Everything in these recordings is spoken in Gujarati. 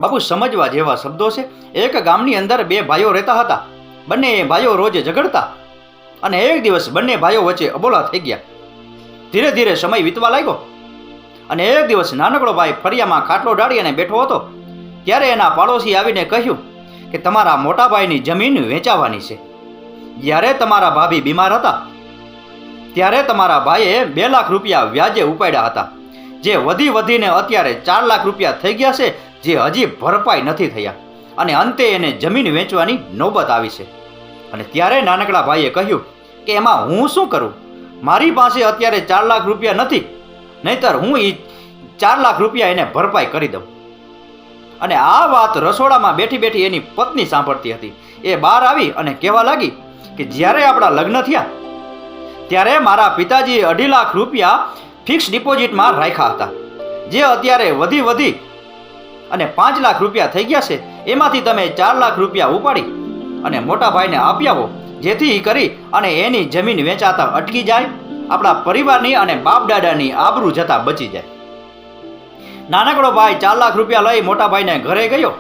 બાપુ સમજવા જેવા શબ્દો છે। એક ગામની અંદર બે ભાઈઓ રહેતા હતા। બંને ભાઈઓ રોજ ઝઘડતા અને એક દિવસ બંને ભાઈઓ વચ્ચે અબોલા થઈ ગયા। ધીરે ધીરે સમય વીતવા લાગ્યો અને એક દિવસ નાનકડો ભાઈ ફળિયામાં ખાટલો ડાળી અને બેઠો હતો। ત્યારે એના પાડોશી આવીને કહ્યું કે તમારા મોટા ભાઈની જમીન વેચાવાની છે। જ્યારે તમારા ભાભી બીમાર હતા ત્યારે તમારા ભાઈએ 2 લાખ રૂપિયા વ્યાજે ઉપાડ્યા હતા, જે વધી વધીને અત્યારે 4 લાખ રૂપિયા થઈ ગયા છે, જે હજી ભરપાઈ નથી થયા અને અંતે એને જમીન વેચવાની નોબત આવી છે। અને ત્યારે નાનકડા ભાઈએ કહ્યું કે એમાં હું શું કરું? મારી પાસે અત્યારે 4 લાખ રૂપિયા નથી, નહીતર હું એ 4 લાખ રૂપિયા એને ભરપાઈ કરી દઉં। અને આ વાત રસોડામાં બેઠી બેઠી એની પત્ની સાંભળતી હતી। એ બહાર આવી અને કહેવા લાગી કે જ્યારે આપણા લગ્ન થયા ત્યારે મારા પિતાજીએ 2.5 લાખ રૂપિયા ફિક્સ ડિપોઝિટમાં રાખ્યા હતા, જે અત્યારે વધી વધી અને 5 લાખ રૂપિયા થઈ ગયા છે। એમાંથી તમે 4 લાખ રૂપિયા ઉપાડી અને મોટા ભાઈને આપી આવો, જેથી કરી અને એની જમીન વેચાતા અટકી જાય, આપણા પરિવારની અને બાપ દાદાની આબરૂ જતા બચી જાય। નાનકડો ભાઈ 4 લાખ રૂપિયા લઈ મોટા ભાઈને ઘરે ગયો।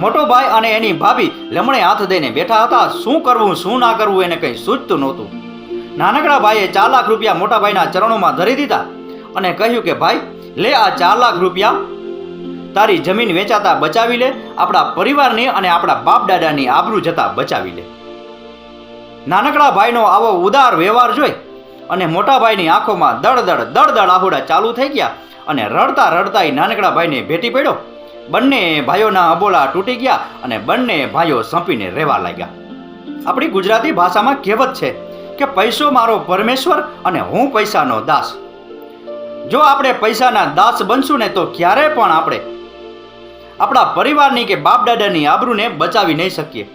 મોટો ભાઈ અને એની ભાભી લમણે હાથ દઈને બેઠા હતા। શું કરવું શું ના કરવું એને કંઈ સૂચતું નહોતું। નાનકડા ભાઈએ 4 લાખ રૂપિયા મોટા ભાઈના ચરણોમાં ધરી દીધા અને કહ્યું કે ભાઈ લે, આ 4 લાખ રૂપિયા તારી જમીન વેચાતા બચાવી લે, આપણા પરિવારની અને આપણા બાપ દાદાની આબરૂ જતા બચાવી લે। નાનકડા ભાઈનો આવો ઉદાર વ્યવહાર જોઈ અને મોટા ભાઈની આંખોમાં દળદળ આહુડા ચાલુ થઈ ગયા અને રડતા રડતા નાનકડા ભાઈને ભેટી પડ્યો। બંને ભાઈઓના અબોલા તૂટી ગયા અને બંને ભાઈઓ સંપીને રહેવા લાગ્યા। આપણી ગુજરાતી ભાષામાં કહેવત છે કે પૈસો મારો પરમેશ્વર અને હું પૈસાનો દાસ। જો આપણે પૈસાના દાસ બનશું ને તો ક્યારે પણ આપણે આપણા પરિવારની કે બાપ દાદાની આબરૂને બચાવી નહીં શકીએ।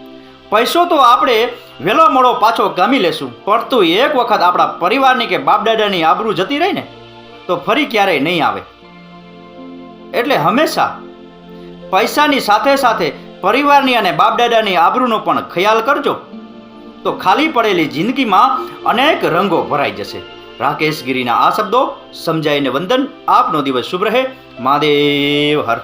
પૈસો તો આપણે વહેલો મોડો પાછો ગમી લેશું, પરંતુ એક વખત આપણા પરિવારની કે બાપ દાદાની આબરૂ જતી રહી ને તો ફરી ક્યારેય નહીં આવે। એટલે હંમેશા પૈસાની સાથે સાથે પરિવારની અને બાપ દાદાની આબરૂનો પણ ખ્યાલ કરજો, તો ખાલી પડેલી જિંદગીમાં અનેક રંગો ભરાઈ જશે। રાકેશ ગીરીના આ શબ્દો સમજાઈને વંદન। આપનો દિવસ શુભ રહે। મહાદેવ હર।